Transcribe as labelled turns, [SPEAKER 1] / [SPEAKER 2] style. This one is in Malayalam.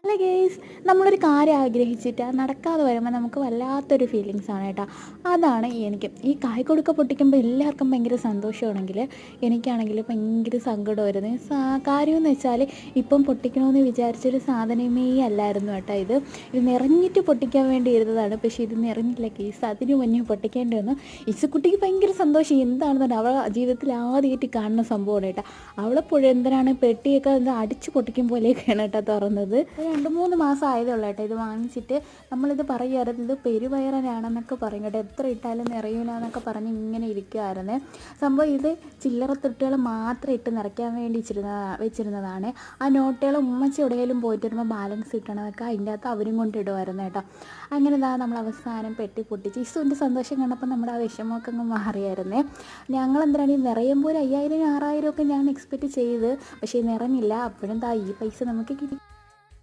[SPEAKER 1] അല്ല ഗേസ്, നമ്മളൊരു കാര്യം ആഗ്രഹിച്ചിട്ട് അത് നടക്കാതെ വരുമ്പോൾ നമുക്ക് വല്ലാത്തൊരു ഫീലിങ്സ് ആണ് കേട്ടോ. അതാണ് എനിക്ക് ഈ കായ്ക്കൊടുക്ക പൊട്ടിക്കുമ്പോൾ എല്ലാവർക്കും ഭയങ്കര സന്തോഷമാണെങ്കിൽ എനിക്കാണെങ്കിൽ ഭയങ്കര സങ്കടമായിരുന്നു. കാര്യമെന്ന് വെച്ചാൽ ഇപ്പം പൊട്ടിക്കണമെന്ന് വിചാരിച്ചൊരു സാധനമേ അല്ലായിരുന്നു കേട്ടോ. ഇത് നിറഞ്ഞിട്ട് പൊട്ടിക്കാൻ വേണ്ടി ഇരുന്നതാണ്. പക്ഷേ ഇത് നിറഞ്ഞില്ല കേസ്, അതിന് മുന്നേ പൊട്ടിക്കേണ്ടി വന്നു. ഇസുക്കുട്ടിക്ക് ഭയങ്കര സന്തോഷം. എന്താണെന്ന് അവൾ ജീവിതത്തിൽ ആദ്യമായിട്ട് കാണുന്ന സംഭവമാണ് കേട്ടോ. അവളെ എന്തിനാണ് പെട്ടിയൊക്കെ അടിച്ച് പൊട്ടിക്കും പോലെയൊക്കെയാണ് കേട്ടോ തുറന്നത്. 2-3 മാസം ആയതേ ഉള്ളൂ കേട്ടോ ഇത് വാങ്ങിച്ചിട്ട്. നമ്മളിത് പറയുമായിരുന്നു ഇത് പെരുവയറനാണെന്നൊക്കെ പറയും കേട്ടോ. എത്ര ഇട്ടാലും നിറയൂല എന്നൊക്കെ പറഞ്ഞ് ഇങ്ങനെ ഇരിക്കുമായിരുന്നേ. സംഭവം ഇത് ചില്ലറ തുട്ടുകൾ മാത്രം ഇട്ട് നിറയ്ക്കാൻ വേണ്ടി വെച്ചിരുന്നതാണ്. ആ നോട്ടുകൾ ഉമ്മച്ചി എവിടെയെങ്കിലും പോയിട്ട് വരുമ്പോൾ ബാലൻസ് കിട്ടണതൊക്കെ അതിൻ്റെ അകത്ത് അവരും കൊണ്ട് ഇടുമായിരുന്നു കേട്ടോ. അങ്ങനെ നമ്മൾ അവസാനം പെട്ടി പൊട്ടിച്ച് ഇസുവിൻ്റെ സന്തോഷം കണ്ടപ്പോൾ നമ്മുടെ ആ വിഷമമൊക്കെ അങ്ങ് മാറിയായിരുന്നേ. ഞങ്ങളെന്തിനാണ് ഈ നിറയുമ്പോൾ 5000-6000 ഒക്കെ ഞാൻ എക്സ്പെക്റ്റ് ചെയ്ത്, പക്ഷേ നിറഞ്ഞില്ല. അപ്പോഴും ഈ പൈസ നമുക്ക് കിട്ടി.